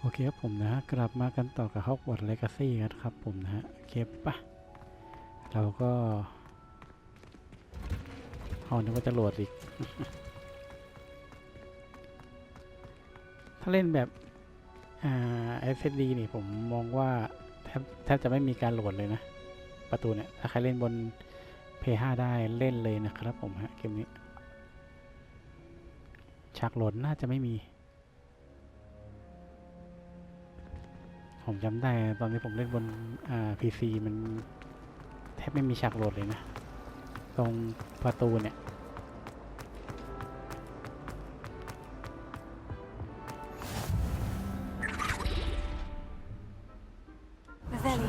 โอเคครับผมนะฮะกลับมากันต่อกับ Hogwarts Legacy กันครับผมนะฮะโอเคปะเราก็นึกว่าจะโหลดอีก ถ้าเล่นแบบSSD นี่ผมมองว่าแทบจะไม่มีการโหลดเลยนะประตูเนี่ยถ้าใครเล่นบน Ps4 ได้เล่นเลยนะครับผมฮะเกมนี้ฉากโหลดน่าจะไม่มีผมจำได้ตอนที่ผมเล่นบนPC มันแทบไม่มีฉากโหลดเลยนะตรงประตูเนี่ย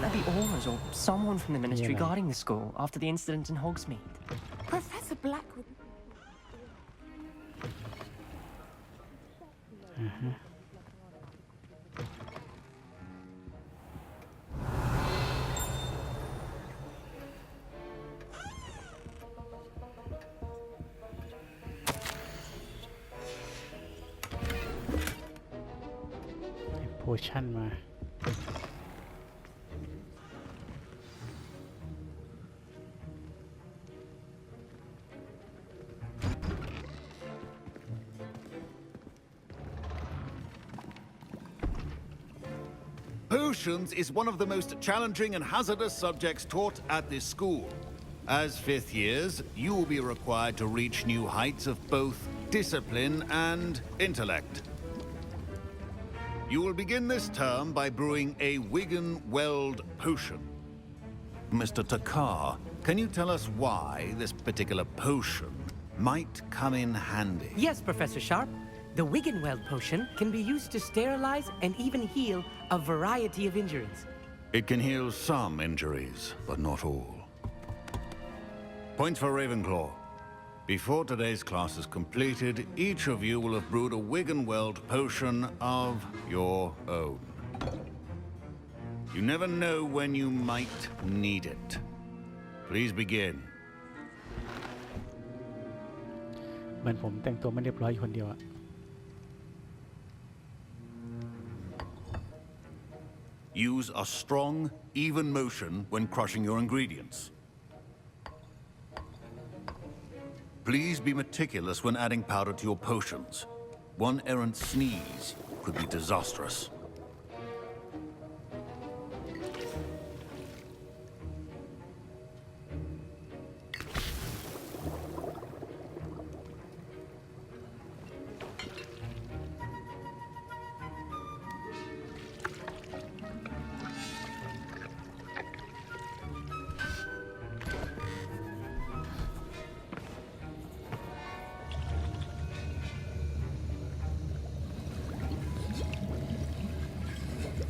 Maybe Aura's or someone from the ministry guarding the school after the incident in Hogsmeade. Professor Blackwood. Potion มาPotions is one of the most challenging and hazardous subjects taught at this school. As fifth years, you will be required to reach new heights of both discipline and intellect. You will begin this term by brewing a Wigan-Weld potion. Mr. Takar, can you tell us why this particular potion might come in handy? Yes, Professor Sharp. The Wigan-Weld potion can be used to sterilize and even heal a variety of injuries. It can heal some injuries, but not all. Points for Ravenclaw. Before today's class is completed, each of you will have brewed a Wigan-Weld potion of your own. You never know when you might need it. Please begin. เหมือนผมแต่งตัวไม่เรียบร้อยอยู่คนเดียวอะ Use a strong, even motion when crushing your ingredients. Please be meticulous when adding powder to your potions. One errant sneeze could be disastrous.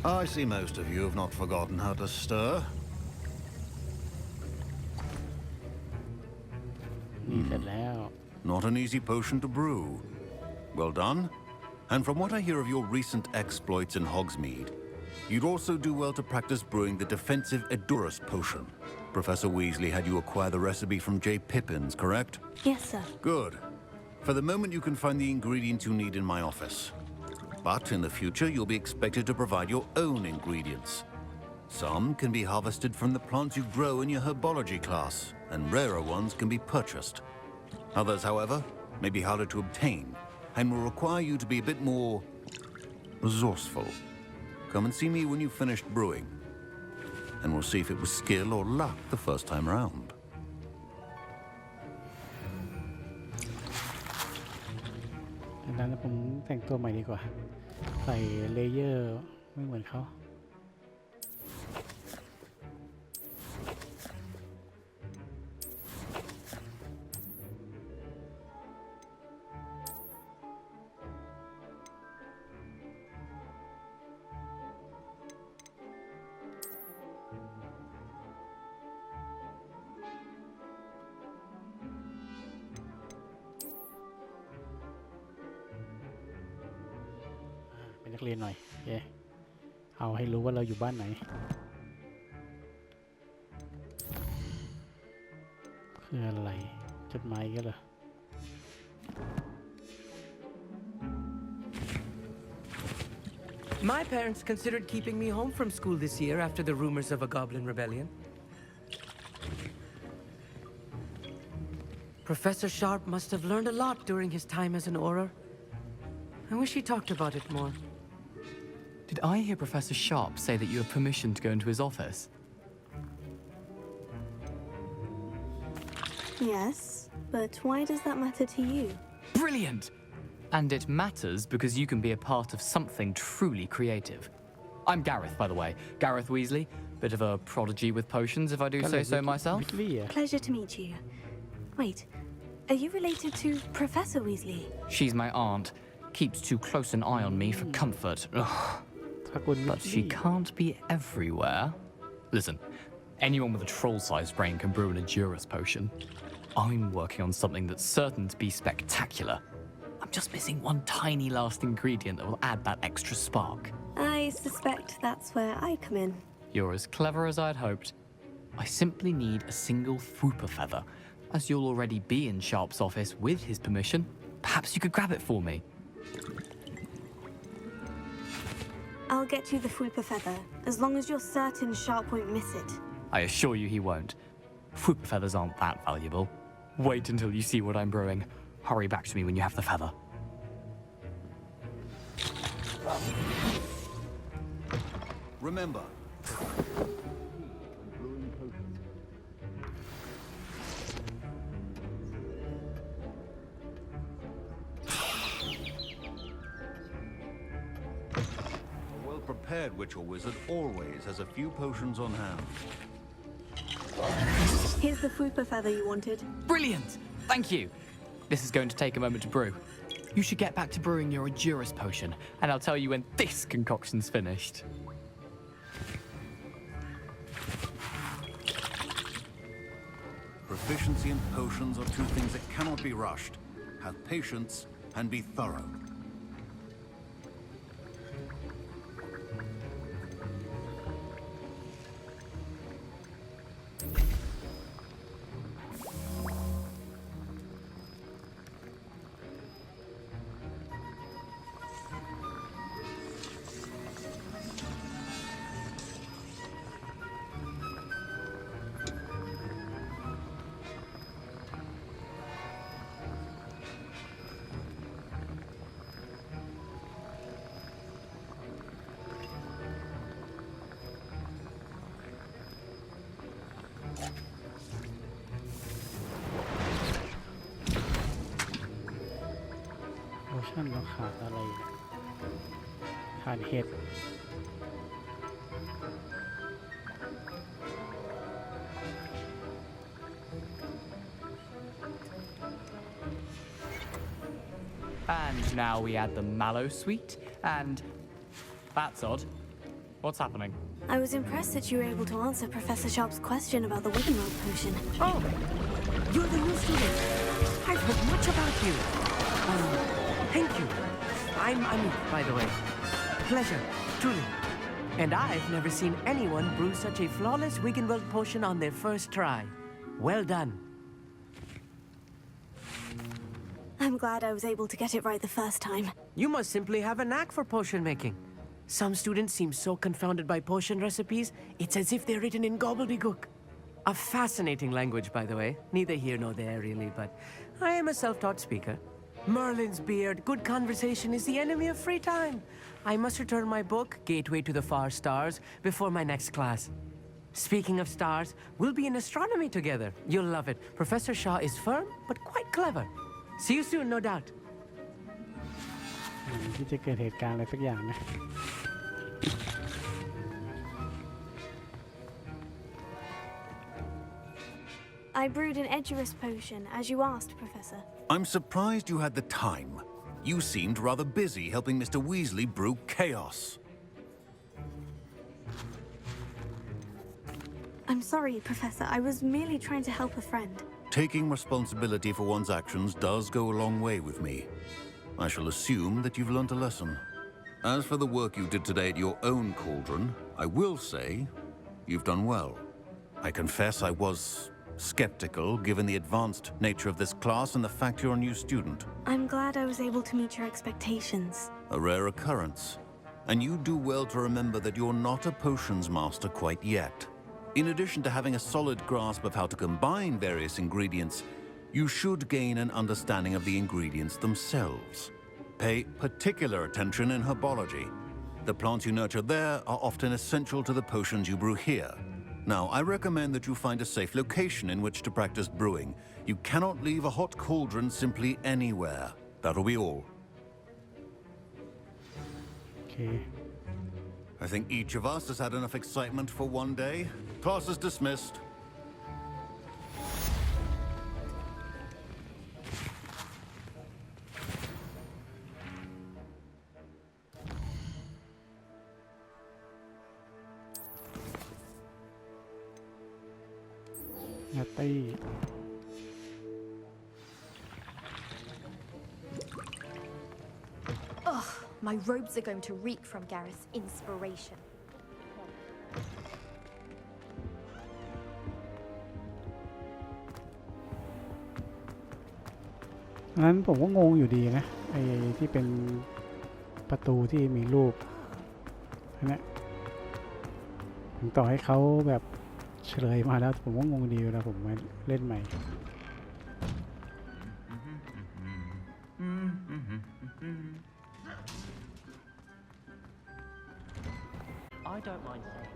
I see most of you have not forgotten how to stir. นี่เสร็จแล้ว Not an easy potion to brew. Well done. And from what I hear of your recent exploits in Hogsmeade, you'd also do well to practice brewing the defensive Edurus potion. Professor Weasley had you acquire the recipe from J. Pippin's, correct? Yes, sir. Good. For the moment, you can find the ingredients you need in my office. But in the future, you'll be expected to provide your own ingredients. Some can be harvested from the plants you grow in your herbology class, and rarer ones can be purchased. Others, however, may be harder to obtain, and will require you to be a bit more resourceful. Come and see me when you've finished brewing, and we'll see if it was skill or luck the first time round. ดังนั้นผมแต่งตัวใหม่ดีกว่าใส่เลเยอร์ไม่เหมือนเขาเป็นนักเรียนหน่อยโอเคเอาให้รู้ว่าเราอยู่บ้านไหนคืออะไรจดหมายกันเหรอ Mr. My parents considered keeping me home from school this year after the rumors of a goblin rebellion. Professor Sharp must have learned a lot during his time as an Auror. I wish he talked about it more. Did I hear Professor Sharp say that you have permission to go into his office? Yes, but why does that matter to you? Brilliant! And it matters because you can be a part of something truly creative. I'm Gareth, by the way. Gareth Weasley. Bit of a prodigy with potions, if I do say so myself. Pleasure to meet you. Wait, are you related to Professor Weasley? She's my aunt. Keeps too close an eye on me for comfort. Ugh. But she can't be everywhere. Listen, anyone with a troll-sized brain can brew an Edurus potion. I'm working on something that's certain to be spectacular. I'm just missing one tiny last ingredient that will add that extra spark. I suspect that's where I come in. You're as clever as I'd hoped. I simply need a single Fwooper feather. As you'll already be in Sharp's office with his permission, perhaps you could grab it for me. I'll get you the Fwooper feather, as long as you're certain Sharp won't miss it. I assure you he won't. Fwooper feathers aren't that valuable. Wait until you see what I'm brewing. Hurry back to me when you have the feather. Remember, a well-prepared witch or wizard always has a few potions on hand. Here's the Fwooper feather you wanted. Brilliant! Thank you. This is going to take a moment to brew. You should get back to brewing your Edurus potion, and I'll tell you when this concoction's finished. Proficiency in potions are two things that cannot be rushed. Have patience and be thorough. Potion เราขาดอะไรขาดเห็ด And now we add the mallow sweet, and that's odd. What's happening? I was impressed that you were able to answer Professor Sharp's question about the Wiggenweld potion. Oh, you're the new student. I've heard much about you. Thank you. I'm Amit, by the way. Pleasure, truly. And I've never seen anyone brew such a flawless Wiggenweld potion on their first try. Well done. I'm glad I was able to get it right the first time. You must simply have a knack for potion making. Some students seem so confounded by potion recipes, it's as if they're written in gobbledygook. A fascinating language, by the way. Neither here nor there, really, but I am a self-taught speaker. Merlin's beard, good conversation is the enemy of free time. I must return my book, Gateway to the Far Stars, before my next class. Speaking of stars, we'll be in astronomy together. You'll love it. Professor Shaw is firm, but quite clever. See you soon, no doubt. ที่จะเกิดเหตุการณ์อะไรสักอย่างนะ I brewed an Edurus potion, as you asked, Professor. I'm surprised you had the time. You seemed rather busy helping Mr. Weasley brew chaos. I'm sorry, Professor. I was merely trying to help a friend. Taking responsibility for one's actions does go a long way with me. I shall assume that you've learnt a lesson. As for the work you did today at your own cauldron, I will say you've done well. I confess I was skeptical given the advanced nature of this class and the fact you're a new student. I'm glad I was able to meet your expectations. A rare occurrence. And you do well to remember that you're not a potions master quite yet. In addition to having a solid grasp of how to combine various ingredients, you should gain an understanding of the ingredients themselves. Pay particular attention in herbology. The plants you nurture there are often essential to the potions you brew here. Now, I recommend that you find a safe location in which to practice brewing. You cannot leave a hot cauldron simply anywhere. That'll be all. Okay. I think each of us has had enough excitement for one day. Class is dismissed. นัตตี้ Ugh, my robes are going to reek from Gareth's inspiration. นั้นผมก็งงอยู่ดีนะไอ้ที่เป็นประตูที่มีรูปนะถึงต่อให้เขาแบบเฉลยมาแล้วผมก็งงดีเวลาผมมาเล่นใหม่ I don't mind saying.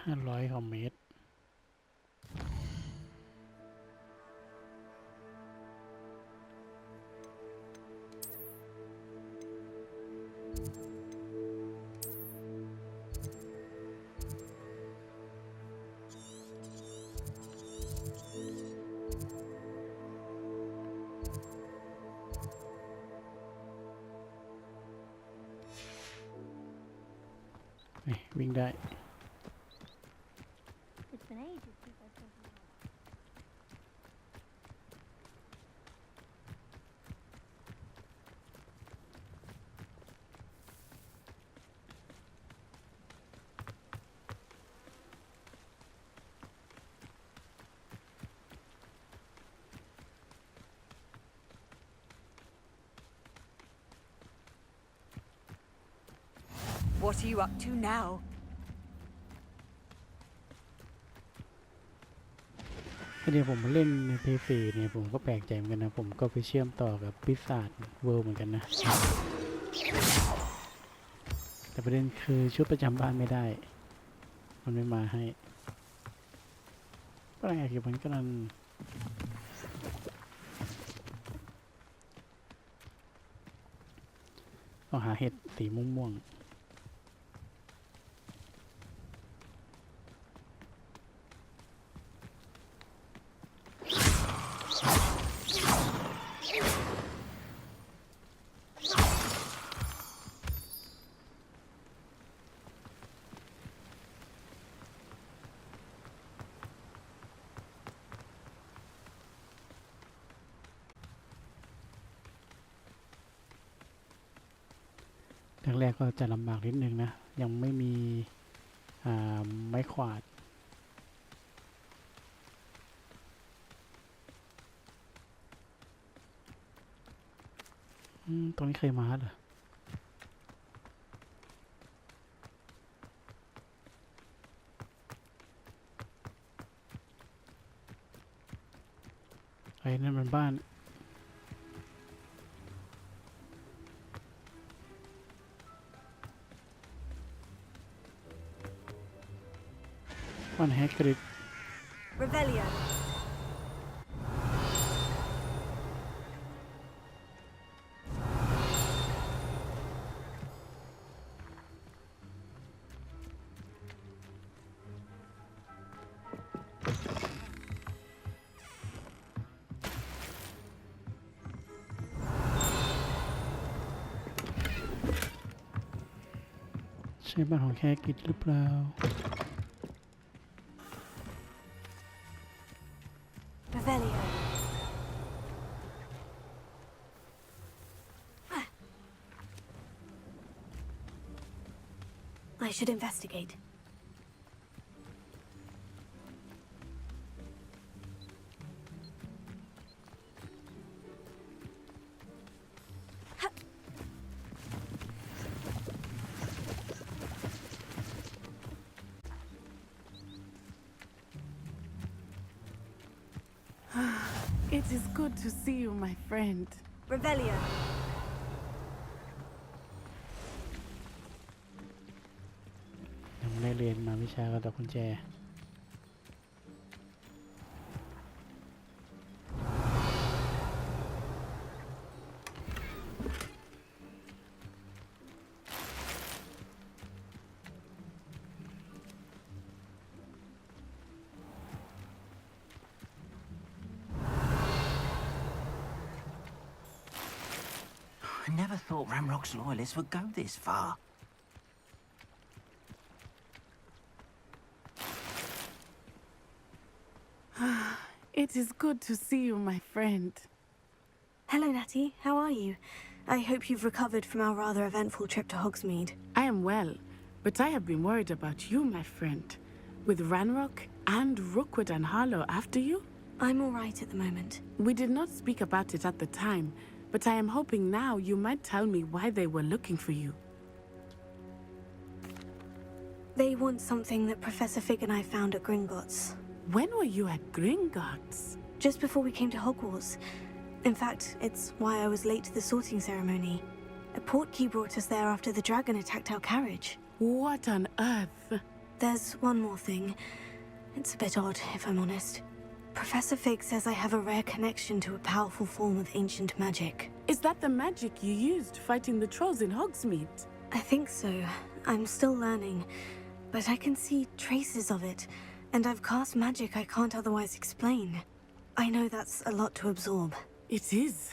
500 กว่าเมตรนี่วิ่งได้ It's been ages since I've taken out. What are you up to now? เดี๋ยวผมมาเล่นใน Ps4 เนี่ยผมก็แปลกใจเหมือนกันนะผมก็ไปเชื่อมต่อกับปีศาจเวิลด์เหมือนกันนะแต่ประเด็นคือชุดประจำบ้านไม่ได้มันไม่มาให้ก็ยังไงคือมันก็นั่นต้องหาเห็ดสีม่วงๆแรกๆก็จะลำบากนิดนึงนะยังไม่มี ไม้ขวาดตรงนี้เคยมาเหรอไอ้นั่นมันบ้านแฮกริด Revelio. ใช่บ้านของแฮกริดหรือเปล่าRevelio. I should investigate. It is good to see you, my friend. Revelio. ยังไม่ได้เรียนมาวิชากระดอกกุญแจI never thought Ramrock's loyalists would go this far. It is good to see you, my friend. Hello, Natty. How are you? I hope you've recovered from our rather eventful trip to Hogsmeade. I am well, but I have been worried about you, my friend. With Ranrock and Rookwood and Harlow after you? I'm all right at the moment. We did not speak about it at the time, but I am hoping now you might tell me why they were looking for you. They want something that Professor Fig and I found at Gringotts. When were you at Gringotts? Just before we came to Hogwarts. In fact, it's why I was late to the sorting ceremony. A portkey brought us there after the dragon attacked our carriage. What on earth? There's one more thing. It's a bit odd, if I'm honest. Professor Fig says I have a rare connection to a powerful form of ancient magic. Is that the magic you used fighting the trolls in Hogsmeade? I think so. I'm still learning, but I can see traces of it, and I've cast magic I can't otherwise explain. I know that's a lot to absorb. It is.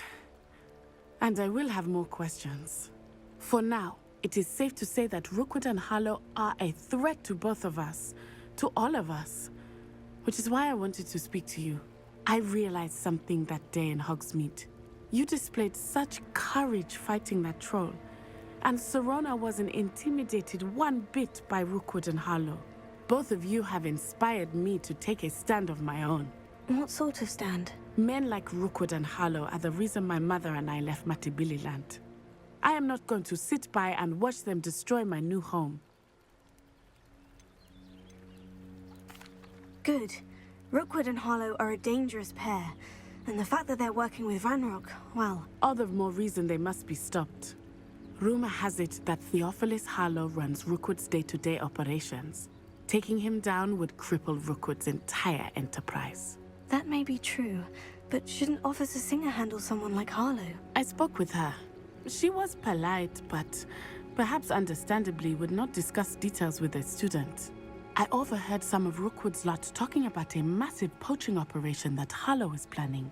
And I will have more questions. For now, it is safe to say that Rookwood and Harlow are a threat to both of us, to all of us. Which is why I wanted to speak to you. I realized something that day in Hogsmeade. You displayed such courage fighting that troll, and Serona wasn't intimidated one bit by Rookwood and Harlow. Both of you have inspired me to take a stand of my own. What sort of stand? Men like Rookwood and Harlow are the reason my mother and I left Matabeleland. I am not going to sit by and watch them destroy my new home. Good. Rookwood and Harlow are a dangerous pair, and the fact that they're working with Ranrock, well... All the more reason they must be stopped. Rumor has it that Theophilus Harlow runs Rookwood's day-to-day operations. Taking him down would cripple Rookwood's entire enterprise. That may be true, but shouldn't Officer Singer handle someone like Harlow? I spoke with her. She was polite, but perhaps understandably would not discuss details with a student. I overheard some of Rookwood's lot talking about a massive poaching operation that Harlow is planning.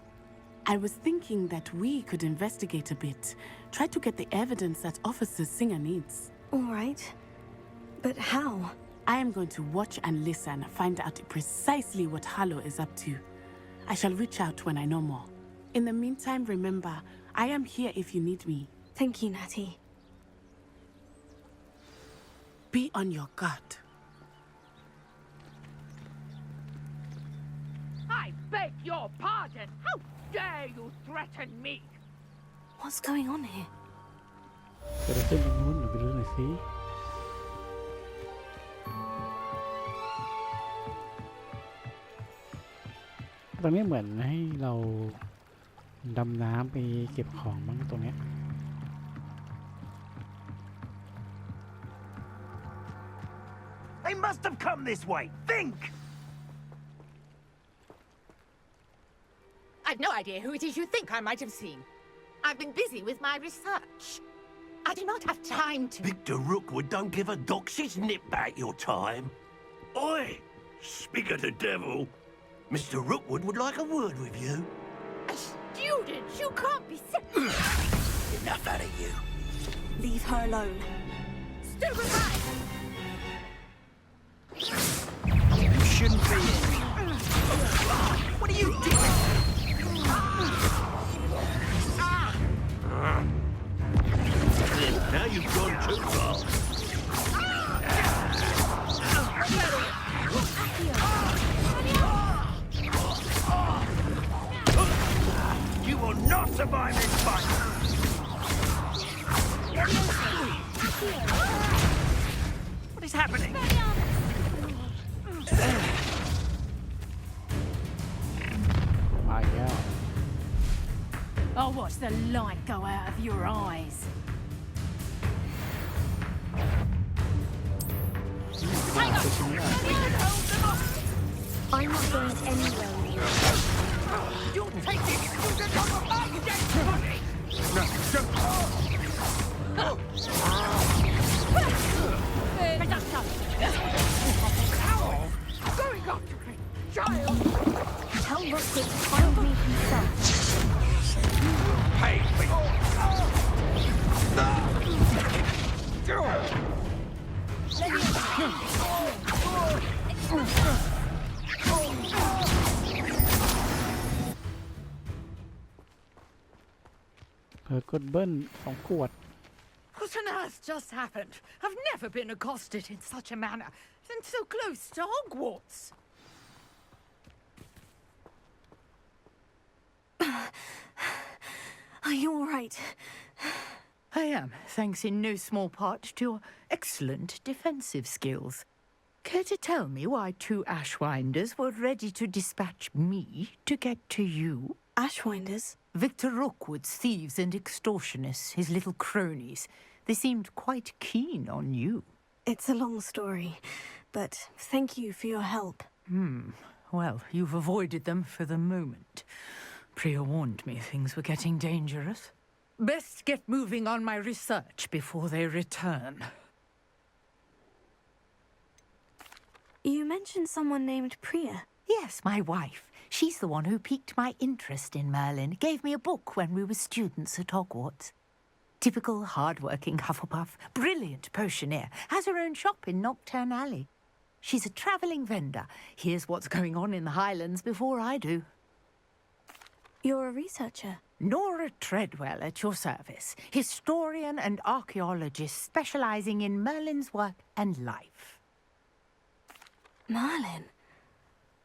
I was thinking that we could investigate a bit, try to get the evidence that Officer Singer needs. All right. But how? I am going to watch and listen, find out precisely what Harlow is up to. I shall reach out when I know more. In the meantime, remember, I am here if you need me. Thank you, Natty. Be on your guard. your pardon. How dare you threaten me? What's going on here? เกิดอะไรขึ้นตรงนู้นหนูไปดูหน่อยสิตรงนี้เหมือนให้เราดำน้ำไปเก็บของมั้งตรงเนี้ย They must have come this way. Think! I've no idea who it is you think I might have seen. I've been busy with my research. I do not have time to... Victor Rookwood don't give a doxy's nip back your time. Oi! Speak of the devil. Mr. Rookwood would like a word with you. A student? You can't be... Enough out of you. Leave her alone. Stupefy! You shouldn't be in. What are you doing? Now you've gone too far. You will not survive this fight. What is happening? My God. I'll watch the light go out of your eyes. I'm not going anywhere with you. You'll take it. You can come back again. No, don't. Going after me, child! Tell Rookwood to find me himself. Pay me.กดเบิ้ล2 ขวด What on earth just happened? I've never been accosted in such a manner, and so close to Hogwarts. Are you all right? I am, thanks in no small part to your excellent defensive skills. Care to tell me why 2 Ashwinders were ready to dispatch me to get to you? Ashwinders? Victor Rookwood's thieves and extortionists, his little cronies. They seemed quite keen on you. It's a long story, but thank you for your help. Well, you've avoided them for the moment. Priya warned me things were getting dangerous. Best get moving on my research before they return. You mentioned someone named Priya. Yes, my wife. She's the one who piqued my interest in Merlin, gave me a book when we were students at Hogwarts. Typical hard-working Hufflepuff, brilliant potioneer, has her own shop in Nocturne Alley. She's a travelling vendor. Hears what's going on in the Highlands before I do. You're a researcher. Nora Treadwell at your service, historian and archaeologist specialising in Merlin's work and life. Merlin?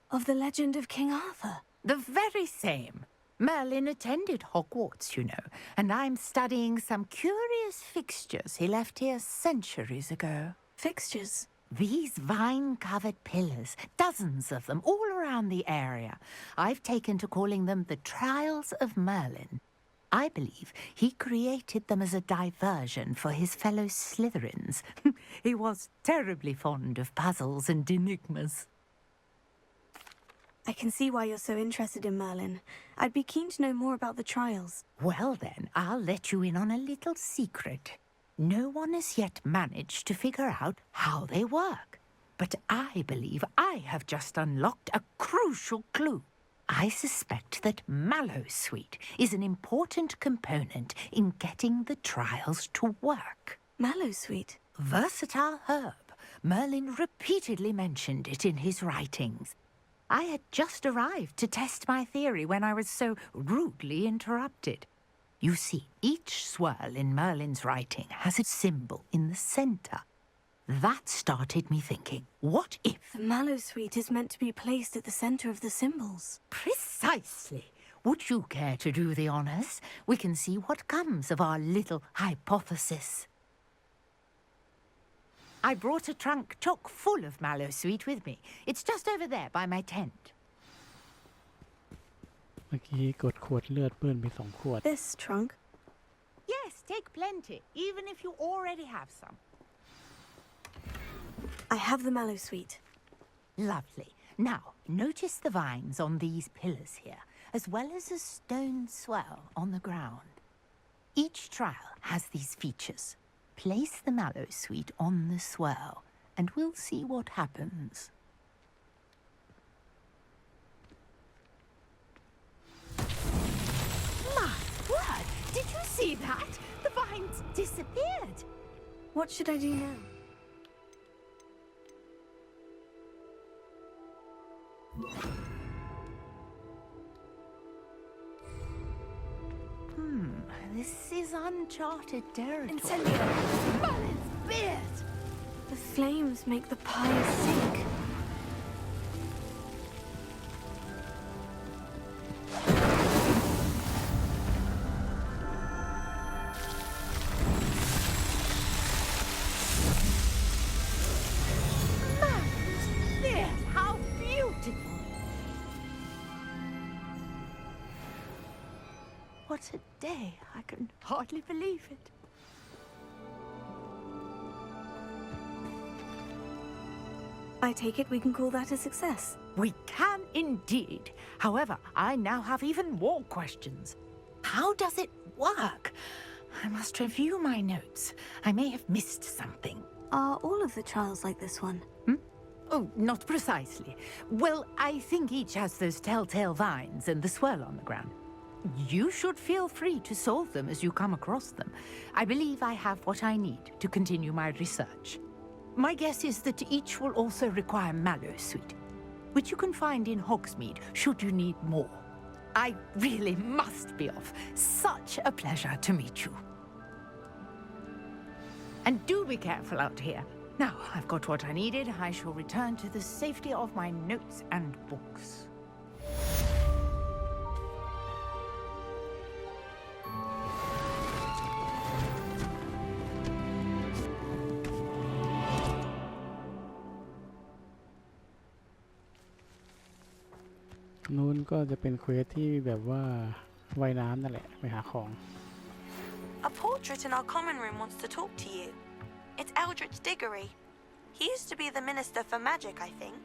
Of the legend of King Arthur? The very same. Merlin attended Hogwarts, you know, and I'm studying some curious fixtures he left here centuries ago. Fixtures? These vine-covered pillars, dozens of them, all around the area. I've taken to calling them the Trials of Merlin. I believe he created them as a diversion for his fellow Slytherins. He was terribly fond of puzzles and enigmas. I can see why you're so interested in Merlin. I'd be keen to know more about the trials. Well then, I'll let you in on a little secret. No one has yet managed to figure out how they work. But I believe I have just unlocked a crucial clue. I suspect that Mallowsweet is an important component in getting the trials to work. Mallowsweet? Versatile herb. Merlin repeatedly mentioned it in his writings. I had just arrived to test my theory when I was so rudely interrupted. You see, each swirl in Merlin's writing has a symbol in the center. That started me thinking, what if... The mallow sweet is meant to be placed at the center of the symbols. Precisely. Would you care to do the honors? We can see what comes of our little hypothesis. I brought a trunk chock full of mallow sweet with me. It's just over there by my tent. เมื่อกี้กดขวดเลือดเปื้อนไป2 ขวด This trunk? Yes, take plenty, even if you already have some. I have the mallow sweet. Lovely. Now, notice the vines on these pillars here, as well as a stone swell on the ground. Each trial has these features. Place the mallow sweet on the swell, and we'll see what happens. My word! Did you see that? The vines disappeared. What should I do now? This is uncharted territory. Incendio! Merlin's beard! The flames make the pie sink. Merlin's beard! How beautiful! What a day. I can hardly believe it. I take it we can call that a success. We can indeed. However, I now have even more questions. How does it work? I must review my notes. I may have missed something. Are all of the trials like this one? Oh, not precisely. Well, I think each has those telltale vines and the swirl on the ground. You should feel free to solve them as you come across them. I believe I have what I need to continue my research. My guess is that each will also require mallow sweet, which you can find in Hogsmeade should you need more. I really must be off. Such a pleasure to meet you. And do be careful out here. Now I've got what I needed, I shall return to the safety of my notes and books.นู้นก็จะเป็นเควสที่แบบว่าว่ายน้ำนั่นแหละไปหาของ A portrait in our common room wants to talk to you. It's Eldritch Diggory. He used to be the Minister for Magic, I think.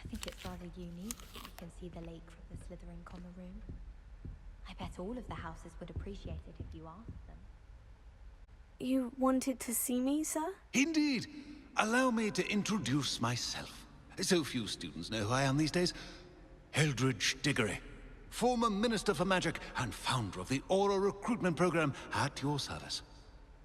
I think it's rather unique that you can see the lake from the Slytherin common room. I bet all of the houses would appreciate it if you asked them. You wanted to see me, sir? Indeed. Allow me to introduce myself. So few students know who I am these days. Eldritch Diggory, former Minister for Magic and founder of the Aura recruitment program at your service.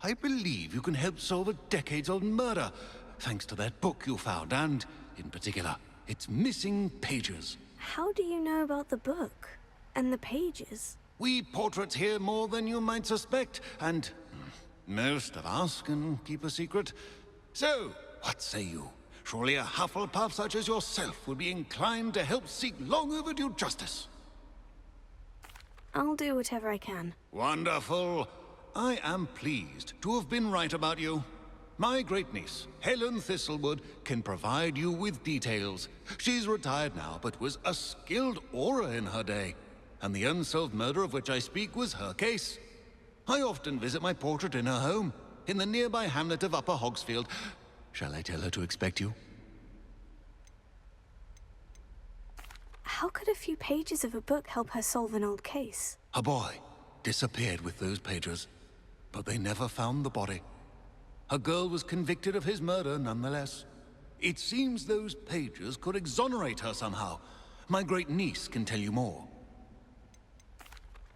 I believe you can help solve a decades-old murder, thanks to that book you found, and, in particular, its missing pages. How do you know about the book? And the pages? We portraits hear more than you might suspect, and most of us can keep a secret. So, what say you? Surely a Hufflepuff such as yourself would be inclined to help seek long overdue justice. I'll do whatever I can. Wonderful. I am pleased to have been right about you. My great-niece, Helen Thistlewood, can provide you with details. She's retired now, but was a skilled aura in her day. And the unsolved murder of which I speak was her case. I often visit my portrait in her home, in the nearby hamlet of Upper Hogsfield. Shall I tell her to expect you? How could a few pages of a book help her solve an old case? A boy disappeared with those pages, but they never found the body. A girl was convicted of his murder nonetheless. It seems those pages could exonerate her somehow. My great-niece can tell you more.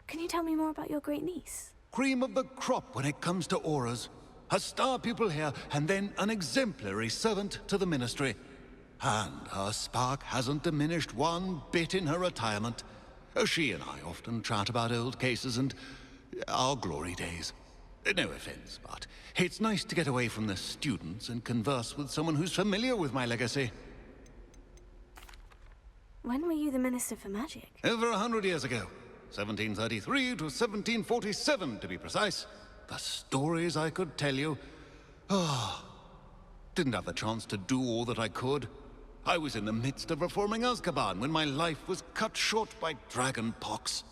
Can you tell me more about your great-niece? Cream of the crop when it comes to auras. A star pupil here, and then an exemplary servant to the ministry. And her spark hasn't diminished one bit in her retirement. She and I often chat about old cases and our glory days. No offense, but it's nice to get away from the students and converse with someone who's familiar with my legacy. When were you the Minister for Magic? Over 100 years ago. 1733 to 1747, to be precise. The stories I could tell you. Didn't have the chance to do all that I could. I was in the midst of reforming Azkaban when my life was cut short by dragon pox.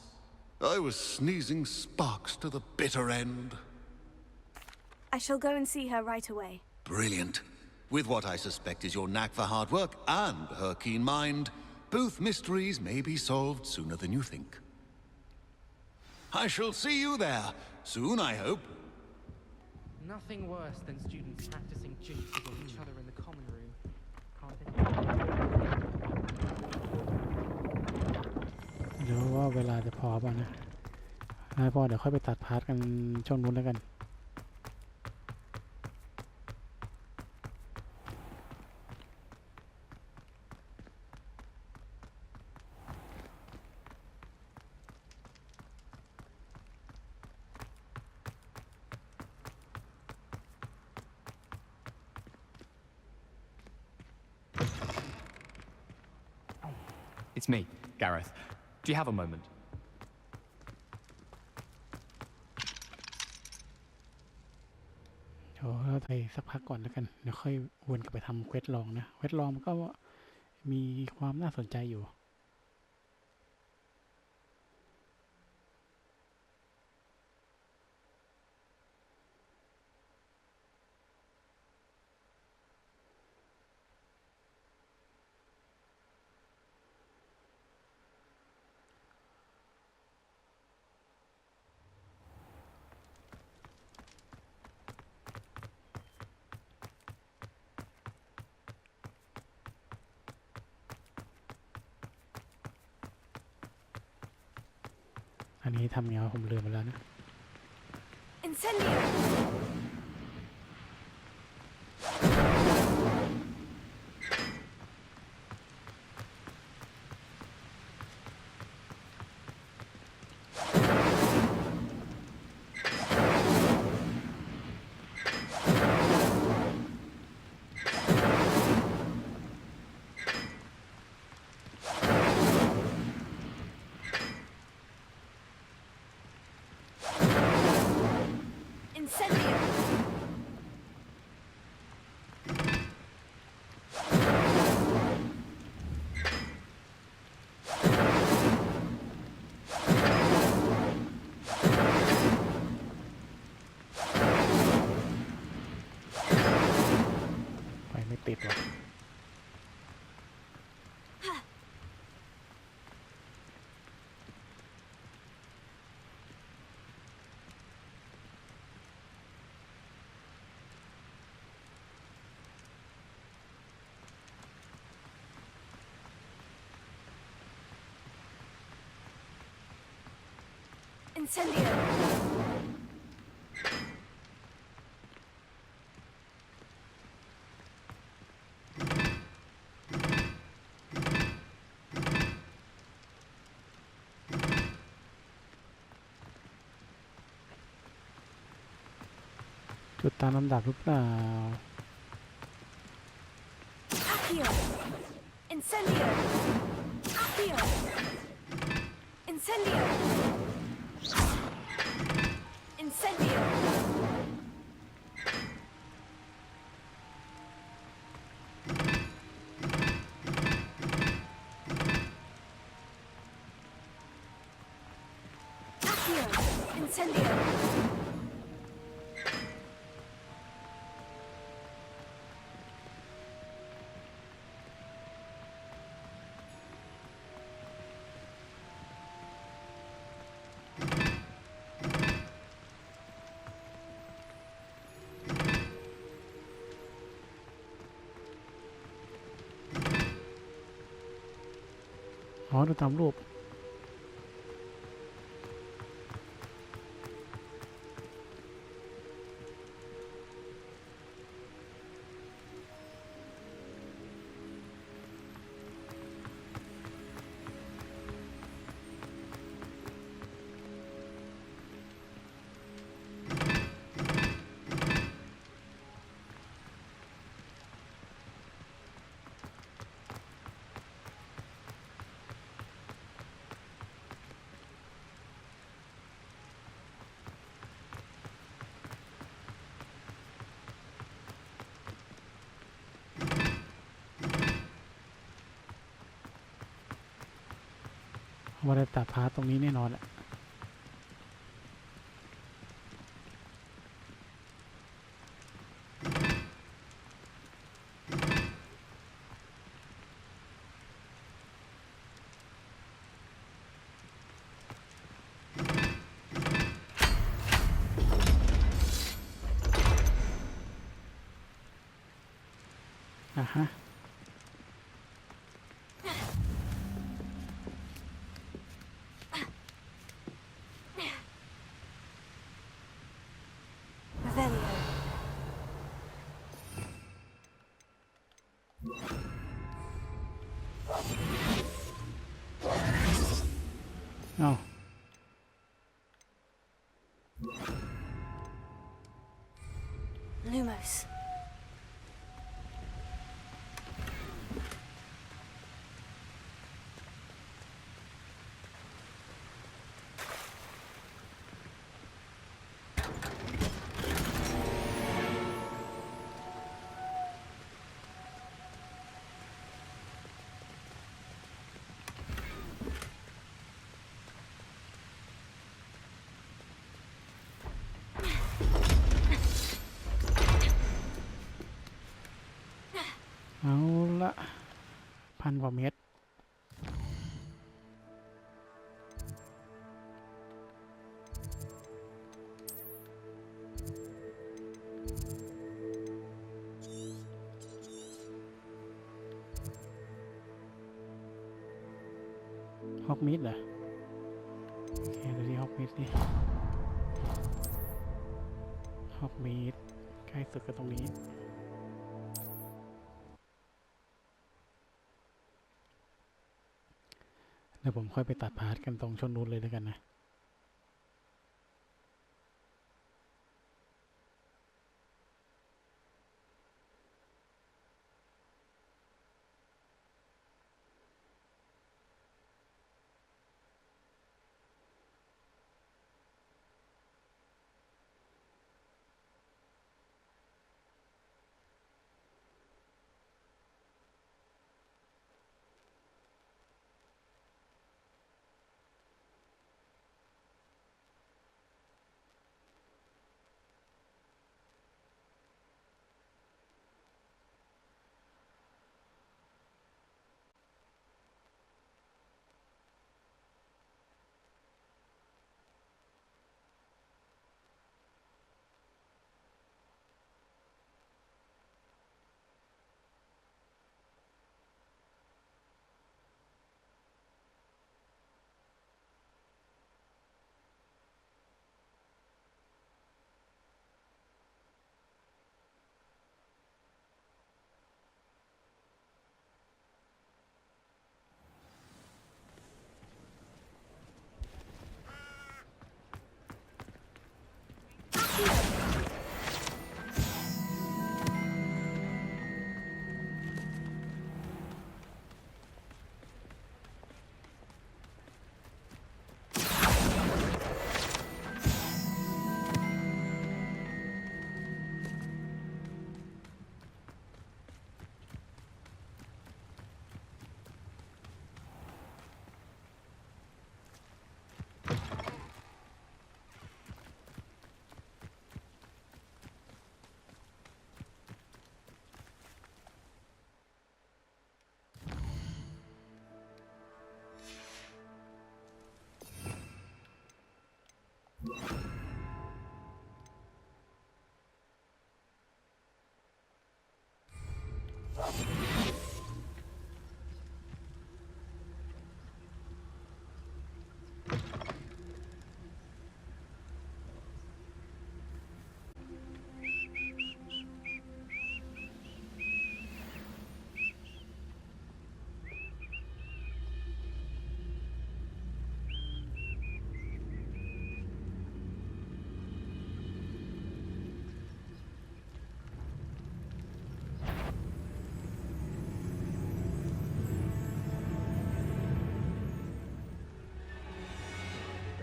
I was sneezing sparks to the bitter end. I shall go and see her right away. Brilliant. With what I suspect is your knack for hard work and her keen mind, both mysteries may be solved sooner than you think. I shall see you there, soon I hope. Nothing worse than students practicing jinxes on each other in the common room. Can't think เดี๋ยวว่าเวลาจะพอป่ะนะถ้าพอเดี๋ยวค่อยไปตัดพาร์ทกันช่วงนู้นแล้วกัน It's me, Gareth. Do you have a moment? เดี๋ยวเราไปสักพักก่อนแล้วกันเดี๋ยวค่อยวนกลับไปทำเควสลองนะเควสลองมันก็มีความน่าสนใจอยู่อันนี้ทำไงวะผมลืมไปแล้วนะ Incendio! Incendio! ไปไม่ติดหรอก Incendio. จุดตามลำดับหรือเปล่า Accio. Incendio. Accio. Incendio. Incendio. Accio. Incendio. อ๋อดูตามรูปว่าได้ตัดพาร์ตตรงนี้แน่นอนแหละฮะเอา Lumos.เอาละ1,000 กว่าเมตรฮอกมิดเหรอโอเคดูที่ฮอกมิดนี่ฮอกมิดใกล้สุดก็ตรงนี้เดี๋ยวผมค่อยไปตัดพาร์ทกันตรงชนนู้นเลยแล้วกันนะ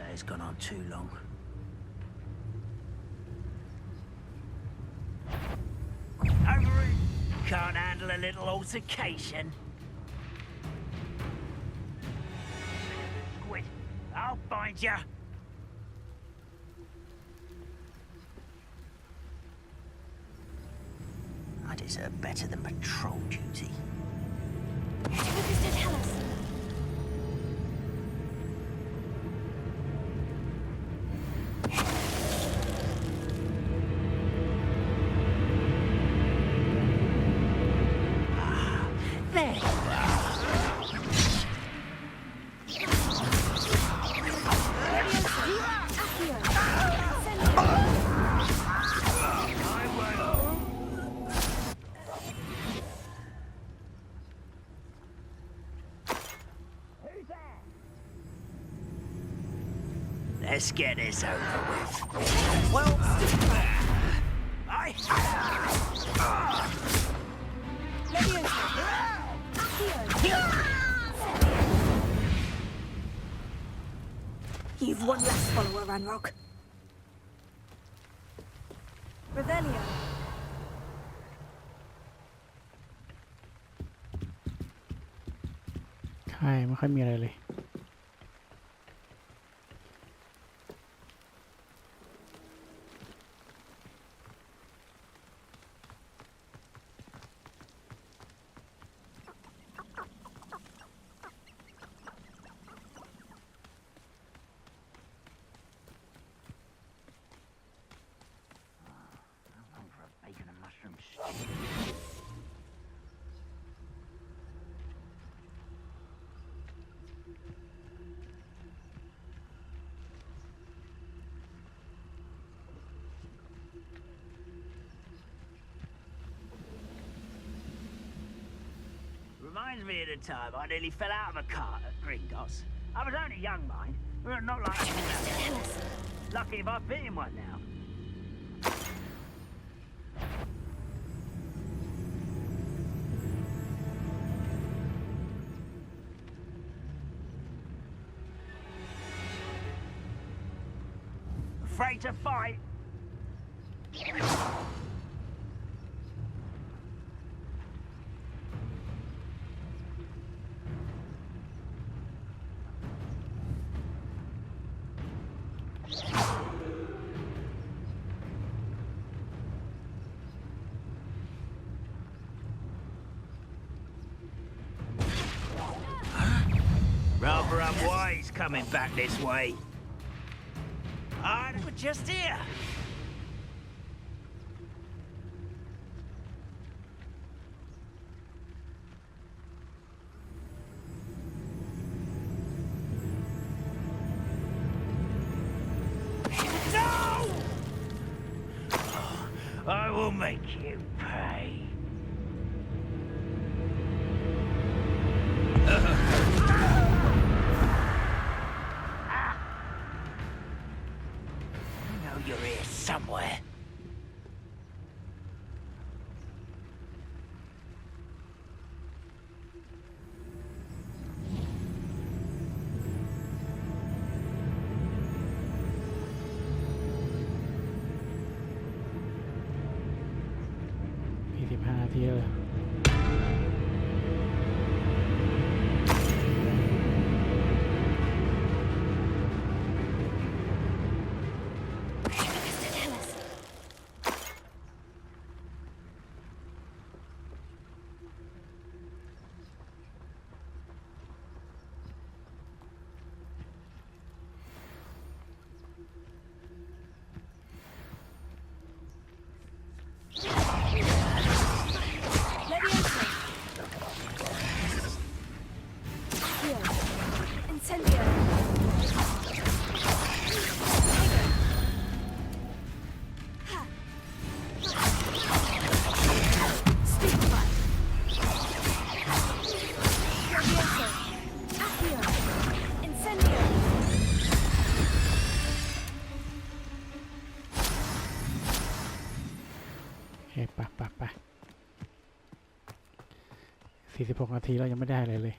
Day's gone on too long. Over it! Can't handle a little altercation. Quit. I'll find ya. I deserve better than patrol duty. What is to tell us? Let's get this over with. Well, You've one less follower, Ranrock. Revelio. ใช่ไม่ค่อยมีอะไรเลย for a bacon and mushroom stew. Reminds me of the time I nearly fell out of a cart at Gringotts. I was only young, mind. Not like anything else. Lucky if I fit in one now. Afraid to fight? Rather unwise coming back this way. Ah, we're just here. No! I will make you pay. You're here somewhere. somewhere. Maybe 15 นาทีเลย ไป46 นาทีแล้วยังไม่ได้อะไรเลย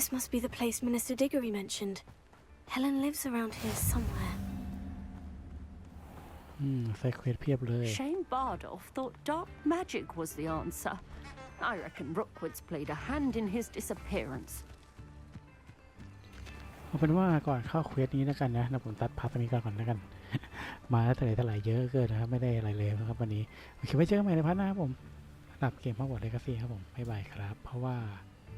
This must be the place Minister Diggory mentioned. Helen lives around here somewhere. ใส่เควสเพียบเลย Shane Bardolph thought dark magic was the answer. I reckon Rookwood's played a hand in his disappearance. เอาเป็นว่าก่อนเข้าเควสนี้แล้วกันนะผมตัดพาร์ทนี้ก่อนแล้วกัน มาแล้วเท่าไหร่เยอะเกินนะครับไม่ได้อะไรเลยนะครับวันนี้โอเคไว้เจอกันใหม่ในพาร์ทหน้าครับผมสำหรับเกมHogwarts Legacyครับผมบ๊ายบายครับเพราะว่า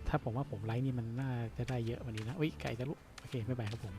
ถ้าผมว่าผมไลฟ์นี่มันน่าจะได้เยอะวันนี้นะอุ้ยไก่จะลุกโอเคบ๊ายบายครับผม